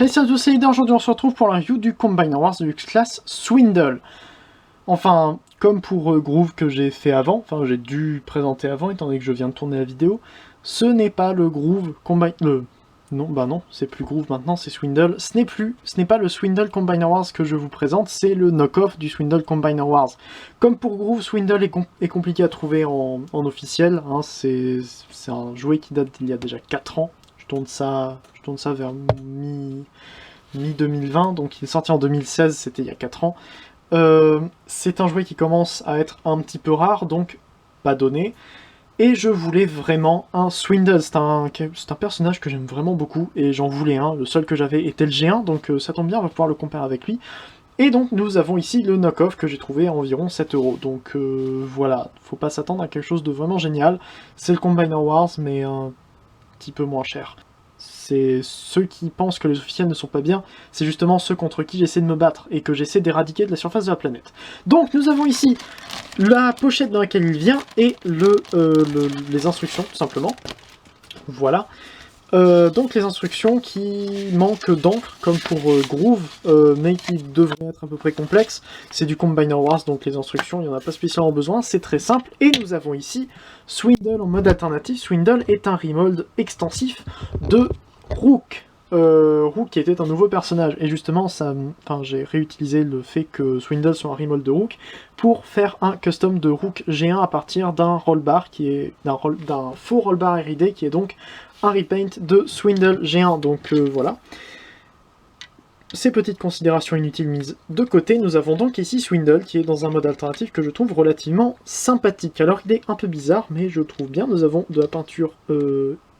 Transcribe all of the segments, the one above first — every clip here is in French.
Hey salut à tous, c'est Leader. Aujourd'hui on se retrouve pour la review du Combiner Wars de X-Class Swindle. Enfin, comme pour Groove que j'ai fait avant, enfin j'ai dû présenter avant étant donné que je viens de tourner la vidéo, ce n'est pas le Groove Combiner... non, c'est plus Groove maintenant, c'est Swindle. Ce n'est pas le Swindle Combiner Wars que je vous présente, c'est le knock-off du Swindle Combiner Wars. Comme pour Groove, Swindle est compliqué à trouver en officiel, hein, c'est un jouet qui date d'il y a déjà 4 ans. Je tourne ça vers mi-2020, donc il est sorti en 2016, c'était il y a 4 ans. C'est un jouet qui commence à être un petit peu rare, donc pas donné. Et je voulais vraiment un Swindle, c'est un personnage que j'aime vraiment beaucoup, et j'en voulais un, le seul que j'avais était le G1, donc ça tombe bien, on va pouvoir le comparer avec lui. Et donc nous avons ici le knock-off que j'ai trouvé à environ 7 €, donc voilà, faut pas s'attendre à quelque chose de vraiment génial. C'est le Combiner Wars, mais un petit peu moins cher. C'est ceux qui pensent que les officiels ne sont pas bien, c'est justement ceux contre qui j'essaie de me battre et que j'essaie d'éradiquer de la surface de la planète. Donc nous avons ici la pochette dans laquelle il vient et les instructions tout simplement. Voilà. Donc les instructions qui manquent d'encre, comme pour Groove, mais qui devraient être à peu près complexes. C'est du Combiner Wars, donc les instructions, il n'y en a pas spécialement besoin, c'est très simple. Et nous avons ici Swindle en mode alternatif. Swindle est un remold extensif de Rook. Rook qui était un nouveau personnage, et justement j'ai réutilisé le fait que Swindle soit un remold de Rook pour faire un custom de Rook G1 à partir d'un rollbar qui est d'un faux rollbar RID qui est donc un repaint de Swindle G1, donc voilà. Ces petites considérations inutiles mises de côté, nous avons donc ici Swindle qui est dans un mode alternatif que je trouve relativement sympathique. Alors il est un peu bizarre, mais je trouve bien. Nous avons de la peinture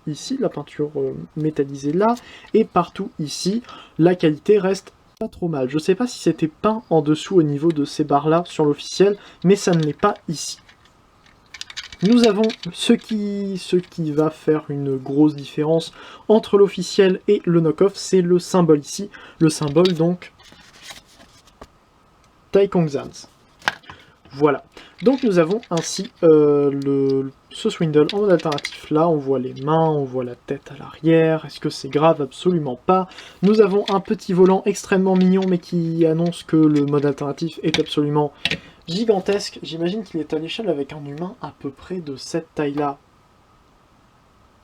ici, la peinture métallisée là, et partout ici, la qualité reste pas trop mal. Je sais pas si c'était peint en dessous au niveau de ces barres là sur l'officiel, mais ça ne l'est pas ici. Nous avons ce qui va faire une grosse différence entre l'officiel et le knock-off, c'est le symbole ici. Le symbole donc Taikongzans. Voilà. Donc nous avons ainsi ce Swindle en mode alternatif là. On voit les mains, on voit la tête à l'arrière. Est-ce que c'est grave? Absolument pas. Nous avons un petit volant extrêmement mignon mais qui annonce que le mode alternatif est absolument gigantesque. J'imagine qu'il est à l'échelle avec un humain à peu près de cette taille-là.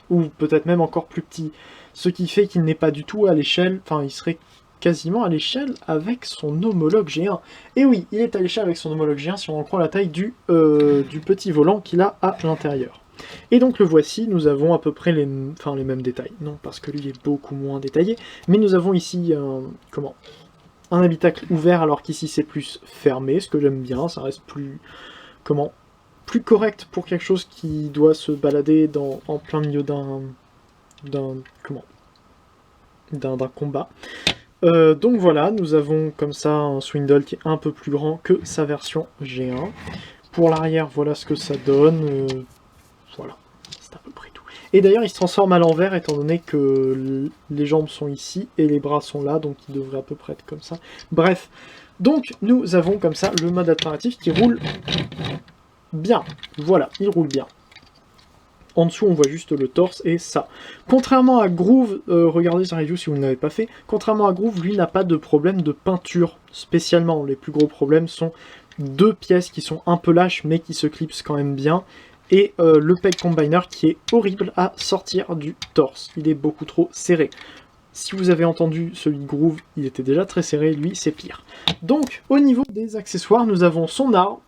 Ou peut-être même encore plus petit. Ce qui fait qu'il n'est pas du tout à l'échelle, enfin il serait quasiment à l'échelle avec son homologue G1. Et oui, il est à l'échelle avec son homologue G1 si on en croit la taille du petit volant qu'il a à l'intérieur. Et donc le voici, nous avons à peu près les mêmes détails. Non, parce que lui est beaucoup moins détaillé. Mais nous avons ici un habitacle ouvert alors qu'ici c'est plus fermé, ce que j'aime bien, ça reste plus correct pour quelque chose qui doit se balader en plein milieu d'un combat. Donc voilà, nous avons comme ça un Swindle qui est un peu plus grand que sa version G1. Pour l'arrière, voilà ce que ça donne. Voilà, c'est à peu près tout. Et d'ailleurs, il se transforme à l'envers étant donné que les jambes sont ici et les bras sont là, donc il devrait à peu près être comme ça. Bref, donc nous avons comme ça le mode alternatif qui roule bien. Voilà, il roule bien. En dessous, on voit juste le torse et ça. Contrairement à Groove, regardez sa review si vous ne l'avez pas fait, contrairement à Groove, lui n'a pas de problème de peinture spécialement. Les plus gros problèmes sont deux pièces qui sont un peu lâches mais qui se clipsent quand même bien. Et le peg combiner qui est horrible à sortir du torse. Il est beaucoup trop serré. Si vous avez entendu celui de Groove, il était déjà très serré, lui c'est pire. Donc, au niveau des accessoires, nous avons son arme.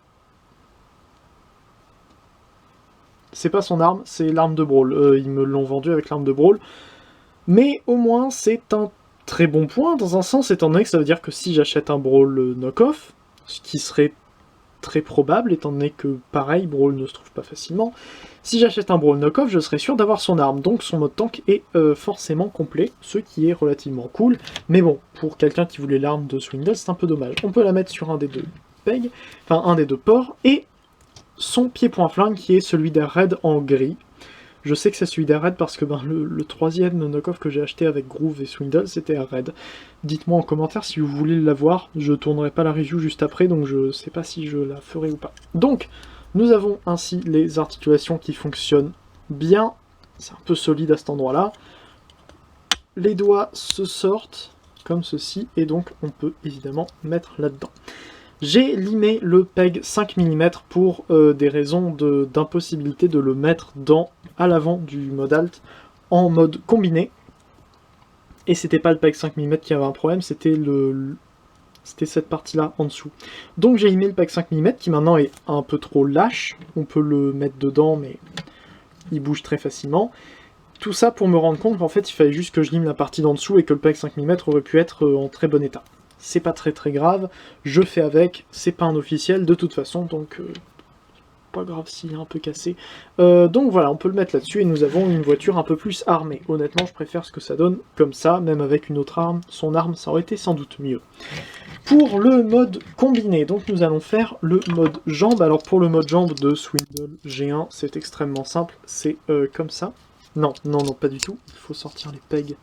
C'est pas son arme, c'est l'arme de Brawl. Ils me l'ont vendu avec l'arme de Brawl. Mais au moins, c'est un très bon point, dans un sens, étant donné que ça veut dire que si j'achète un Brawl knock-off, ce qui serait très probable, étant donné que, pareil, Brawl ne se trouve pas facilement, si j'achète un Brawl knock-off, je serais sûr d'avoir son arme. Donc son mode tank est forcément complet, ce qui est relativement cool. Mais bon, pour quelqu'un qui voulait l'arme de Swindle, c'est un peu dommage. On peut la mettre sur un des deux pegs, enfin un des deux ports, et son pied-point-flingue qui est celui d'un raid en gris. Je sais que c'est celui d'un raid parce que le troisième knock-off que j'ai acheté avec Groove et Swindle, c'était un raid. Dites-moi en commentaire si vous voulez l'avoir, je tournerai pas la review juste après, donc je sais pas si je la ferai ou pas. Donc, nous avons ainsi les articulations qui fonctionnent bien, c'est un peu solide à cet endroit-là. Les doigts se sortent, comme ceci, et donc on peut évidemment mettre là-dedans. J'ai limé le peg 5 mm pour des raisons d'impossibilité de le mettre à l'avant du mode alt en mode combiné. Et c'était pas le peg 5 mm qui avait un problème, c'était cette partie-là en dessous. Donc j'ai limé le peg 5 mm qui maintenant est un peu trop lâche. On peut le mettre dedans, mais il bouge très facilement. Tout ça pour me rendre compte qu'en fait il fallait juste que je lime la partie d'en dessous et que le peg 5 mm aurait pu être en très bon état. C'est pas très grave, je fais avec, c'est pas un officiel de toute façon, donc pas grave s'il est un peu cassé. Donc voilà, on peut le mettre là-dessus et nous avons une voiture un peu plus armée. Honnêtement, je préfère ce que ça donne comme ça, même avec une autre arme. Son arme, ça aurait été sans doute mieux. Pour le mode combiné, donc nous allons faire le mode jambe. Alors pour le mode jambe de Swindle G1, c'est extrêmement simple, c'est comme ça. Non, pas du tout. Il faut sortir les pegs,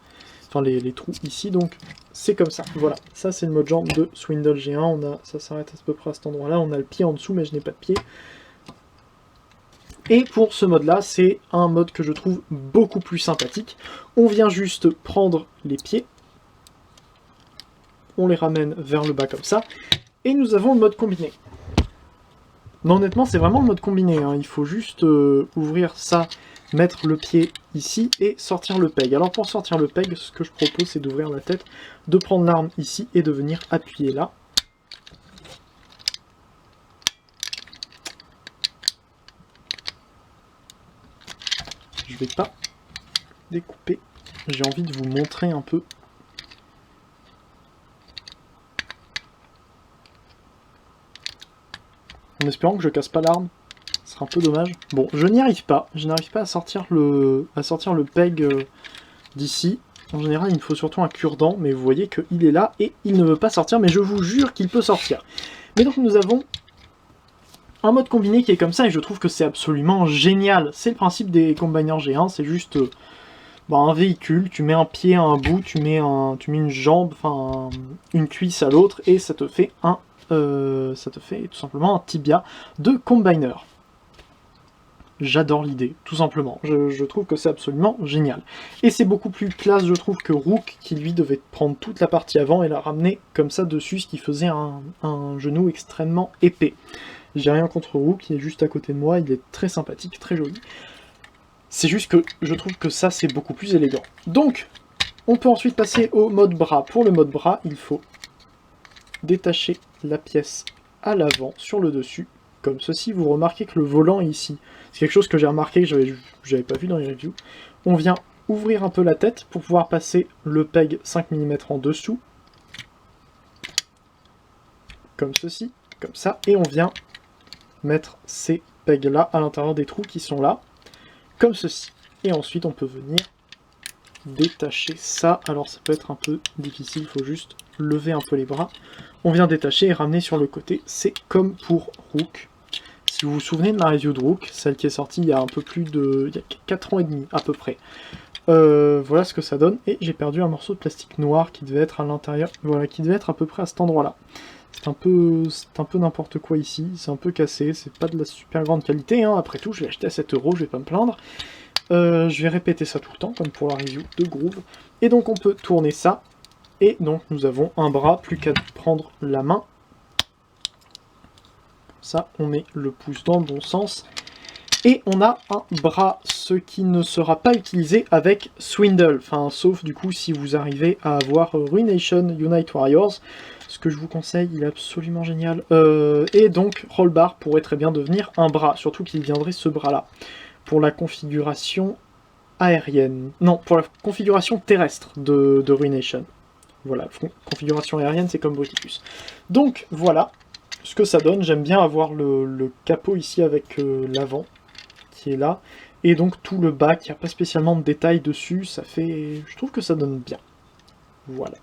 enfin les trous ici, donc c'est comme ça. Voilà, ça c'est le mode jambe de Swindle G1. Ça s'arrête à peu près à cet endroit-là. On a le pied en dessous, mais je n'ai pas de pied. Et pour ce mode-là, c'est un mode que je trouve beaucoup plus sympathique. On vient juste prendre les pieds, on les ramène vers le bas comme ça, et nous avons le mode combiné. Mais honnêtement, c'est vraiment le mode combiné, hein. Il faut juste ouvrir ça, mettre le pied ici et sortir le peg. Alors pour sortir le peg, ce que je propose, c'est d'ouvrir la tête, de prendre l'arme ici et de venir appuyer là. Je vais pas découper, j'ai envie de vous montrer un peu. En espérant que je casse pas l'arme, ce sera un peu dommage. Bon, je n'y arrive pas, à sortir le peg d'ici. En général, il me faut surtout un cure-dent, mais vous voyez qu'il est là et il ne veut pas sortir, mais je vous jure qu'il peut sortir. Mais donc nous avons un mode combiné qui est comme ça, et je trouve que c'est absolument génial. C'est le principe des combiners G1, c'est juste un véhicule, tu mets un pied à un bout, tu mets une jambe, enfin une cuisse à l'autre, et ça te fait tout simplement un tibia de combiner. J'adore l'idée, tout simplement. Je trouve que c'est absolument génial. Et c'est beaucoup plus classe, je trouve, que Rook, qui lui devait prendre toute la partie avant et la ramener comme ça dessus, ce qui faisait un genou extrêmement épais. J'ai rien contre Rook, il est juste à côté de moi, il est très sympathique, très joli. C'est juste que je trouve que ça, c'est beaucoup plus élégant. Donc, on peut ensuite passer au mode bras. Pour le mode bras, il faut détacher la pièce à l'avant, sur le dessus, comme ceci. Vous remarquez que le volant est ici. C'est quelque chose que j'ai remarqué, que j'avais pas vu dans les reviews. On vient ouvrir un peu la tête pour pouvoir passer le peg 5 mm en dessous. Comme ceci, comme ça. Et on vient mettre ces pegs là à l'intérieur des trous qui sont là, comme ceci. Et ensuite on peut venir détacher ça. Alors ça peut être un peu difficile, il faut juste lever un peu les bras. On vient détacher et ramener sur le côté. C'est comme pour Rook. Si vous vous souvenez de ma review de Rook, celle qui est sortie il y a un peu plus de... il y a 4 ans et demi à peu près. Voilà ce que ça donne. Et j'ai perdu un morceau de plastique noir qui devait être à l'intérieur. Voilà, qui devait être à peu près à cet endroit-là. C'est un peu n'importe quoi ici, c'est un peu cassé, c'est pas de la super grande qualité, hein. Après tout je l'ai acheté à 7 €, je vais pas me plaindre. Je vais répéter ça tout le temps, comme pour la review de Groove. Et donc on peut tourner ça, et donc nous avons un bras, plus qu'à prendre la main. Ça, on met le pouce dans le bon sens. Et on a un bras, ce qui ne sera pas utilisé avec Swindle, enfin sauf du coup si vous arrivez à avoir Ruination Unite Warriors, ce que je vous conseille, il est absolument génial. Et donc Rollbar pourrait très bien devenir un bras, surtout qu'il viendrait ce bras-là, pour la configuration aérienne, non, pour la configuration terrestre de Ruination. Voilà, configuration aérienne c'est comme Bruticus. Donc voilà ce que ça donne, j'aime bien avoir le capot ici avec l'avant, qui est là, et donc tout le bas qui n'a pas spécialement de détails dessus, ça fait... je trouve que ça donne bien. Voilà.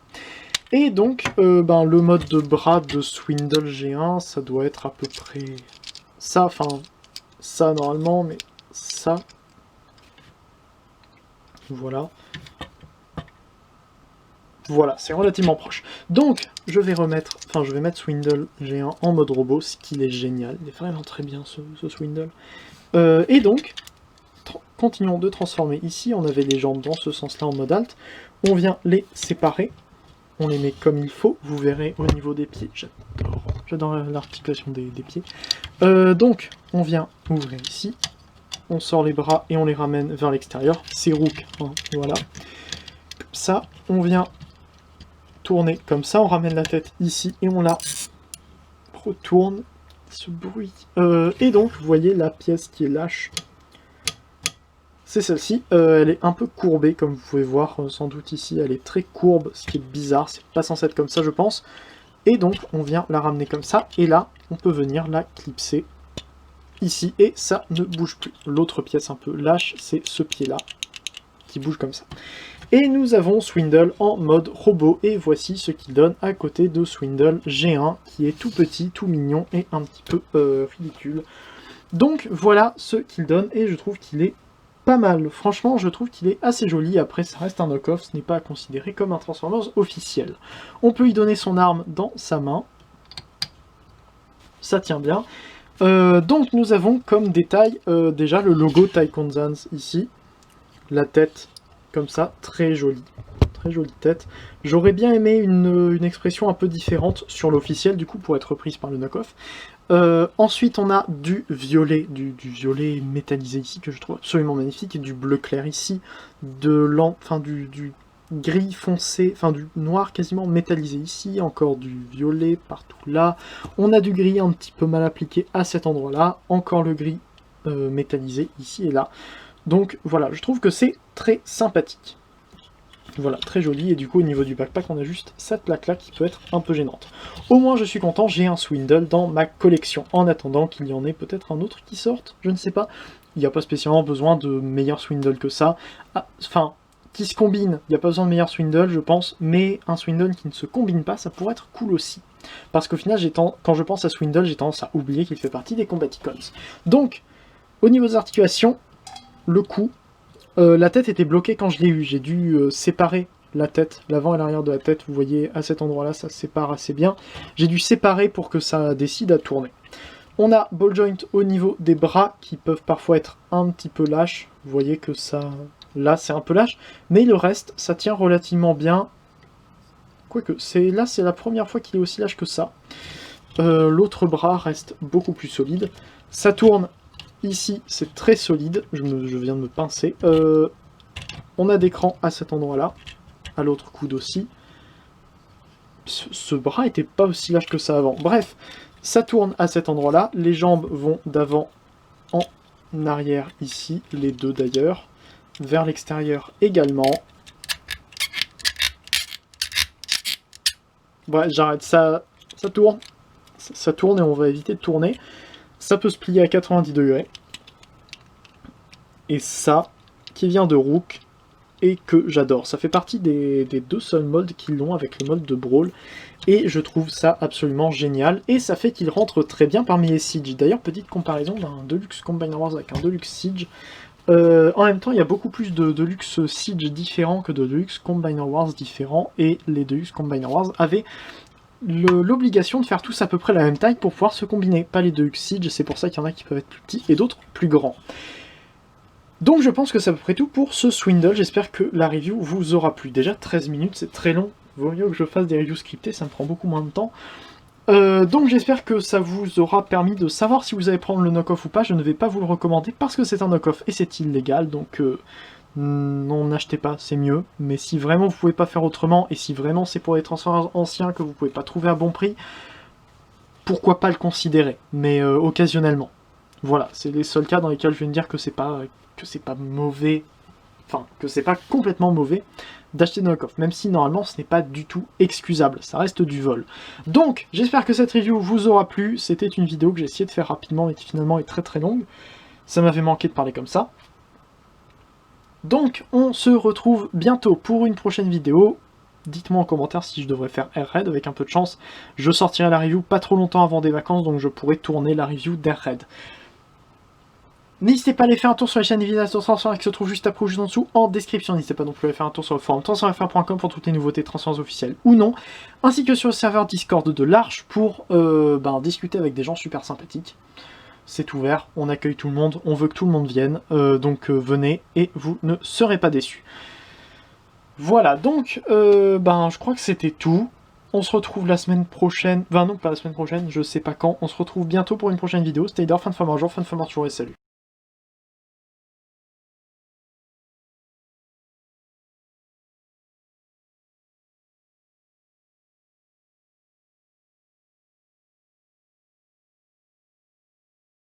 Et donc, le mode de bras de Swindle G1, ça doit être à peu près ça, enfin, ça normalement, mais ça. Voilà. Voilà, c'est relativement proche. Donc, je vais mettre Swindle G1 en mode robot, ce qui est génial. Il est vraiment très bien ce Swindle. Et donc, continuons de transformer ici. On avait les jambes dans ce sens-là en mode alt. On vient les séparer. on les met comme il faut. Vous verrez au niveau des pieds, j'adore l'articulation des pieds. Donc, on vient ouvrir ici, on sort les bras et on les ramène vers l'extérieur. C'est Rook, hein, voilà. Ça, on vient tourner comme ça, on ramène la tête ici et on la retourne. Ce bruit. Et donc, vous voyez la pièce qui est lâche. C'est celle-ci. Elle est un peu courbée, comme vous pouvez voir sans doute ici. Elle est très courbe, ce qui est bizarre. C'est pas censé être comme ça, je pense. Et donc, on vient la ramener comme ça. Et là, on peut venir la clipser ici. Et ça ne bouge plus. L'autre pièce un peu lâche, c'est ce pied-là qui bouge comme ça. Et nous avons Swindle en mode robot, et voici ce qu'il donne à côté de Swindle G1, qui est tout petit, tout mignon et un petit peu ridicule. Donc voilà ce qu'il donne, et je trouve qu'il est pas mal. Franchement, je trouve qu'il est assez joli. Après, ça reste un knock-off, ce n'est pas considéré comme un Transformers officiel. On peut lui donner son arme dans sa main. Ça tient bien. Donc nous avons comme détail déjà le logo Taikonzans ici. La tête comme ça, très jolie tête. J'aurais bien aimé une expression un peu différente sur l'officiel, du coup, pour être reprise par le knock-off. Ensuite, on a du violet, du violet métallisé ici, que je trouve absolument magnifique, et du bleu clair ici, du gris foncé, enfin du noir quasiment métallisé ici, encore du violet partout là. On a du gris un petit peu mal appliqué à cet endroit-là, encore le gris métallisé ici et là. Donc voilà, je trouve que c'est très sympathique. Voilà, très joli, et du coup au niveau du backpack on a juste cette plaque là qui peut être un peu gênante. Au moins je suis content, j'ai un Swindle dans ma collection, en attendant qu'il y en ait peut-être un autre qui sorte, je ne sais pas. Il n'y a pas spécialement besoin de meilleurs Swindle que ça. Enfin, qui se combine, il n'y a pas besoin de meilleurs Swindle je pense, mais un Swindle qui ne se combine pas, ça pourrait être cool aussi. Parce qu'au final, quand je pense à Swindle, j'ai tendance à oublier qu'il fait partie des Combaticons. Donc, au niveau des articulations, le cou, la tête était bloquée quand je l'ai eu, j'ai dû séparer la tête, l'avant et l'arrière de la tête, vous voyez à cet endroit-là, ça se sépare assez bien. J'ai dû séparer pour que ça décide à tourner. On a ball joint au niveau des bras qui peuvent parfois être un petit peu lâches, vous voyez que ça, là c'est un peu lâche, mais le reste, ça tient relativement bien. Quoique, là c'est la première fois qu'il est aussi lâche que ça. L'autre bras reste beaucoup plus solide. Ça tourne. Ici, c'est très solide, je viens de me pincer. On a d'écran à cet endroit-là, à l'autre coude aussi. Ce bras était pas aussi lâche que ça avant. Bref, ça tourne à cet endroit-là. Les jambes vont d'avant en arrière ici, les deux d'ailleurs. Vers l'extérieur également. Ouais, j'arrête, ça tourne. Ça tourne et on va éviter de tourner. Ça peut se plier à 90 degrés. Et ça, qui vient de Rook, et que j'adore. Ça fait partie des deux seuls molds qui l'ont avec le mode de Brawl. Et je trouve ça absolument génial. Et ça fait qu'il rentre très bien parmi les Siege. D'ailleurs, petite comparaison d'un Deluxe Combiner Wars avec un Deluxe Siege. En même temps, il y a beaucoup plus de Deluxe Siege différents que de Deluxe Combiner Wars différents. Et les Deluxe Combiner Wars avaient l'obligation de faire tous à peu près la même taille pour pouvoir se combiner. Pas les Deluxe Siege, c'est pour ça qu'il y en a qui peuvent être plus petits et d'autres plus grands. Donc je pense que c'est à peu près tout pour ce Swindle, j'espère que la review vous aura plu. Déjà 13 minutes, c'est très long, vaut mieux que je fasse des reviews scriptées, ça me prend beaucoup moins de temps. Donc j'espère que ça vous aura permis de savoir si vous allez prendre le knock-off ou pas. Je ne vais pas vous le recommander parce que c'est un knock-off et c'est illégal, donc non, n'achetez pas, c'est mieux. Mais si vraiment vous pouvez pas faire autrement, et si vraiment c'est pour les Transformers anciens que vous pouvez pas trouver à bon prix, pourquoi pas le considérer, mais occasionnellement. Voilà, c'est les seuls cas dans lesquels je viens de dire que c'est pas mauvais, enfin, que c'est pas complètement mauvais d'acheter des knock-off, même si normalement ce n'est pas du tout excusable, ça reste du vol. Donc, j'espère que cette review vous aura plu, c'était une vidéo que j'ai essayé de faire rapidement et qui finalement est très très longue, ça m'avait manqué de parler comme ça. Donc, on se retrouve bientôt pour une prochaine vidéo. Dites-moi en commentaire si je devrais faire Airhead, avec un peu de chance, je sortirai la review pas trop longtemps avant des vacances, donc je pourrai tourner la review d'Airhead. N'hésitez pas à aller faire un tour sur la chaîne Évidence Transformers qui se trouve juste après ou juste en dessous en description. N'hésitez pas non plus à aller faire un tour sur le forum transformersfr.com pour toutes les nouveautés Transformers officielles ou non, ainsi que sur le serveur Discord de l'Arche pour discuter avec des gens super sympathiques. C'est ouvert, on accueille tout le monde, on veut que tout le monde vienne, donc venez et vous ne serez pas déçus. Voilà, donc, je crois que c'était tout. On se retrouve la semaine prochaine. Enfin, non, pas la semaine prochaine, je sais pas quand. On se retrouve bientôt pour une prochaine vidéo. C'était Hidor, fin de forme un jour, fin de forme toujours et salut.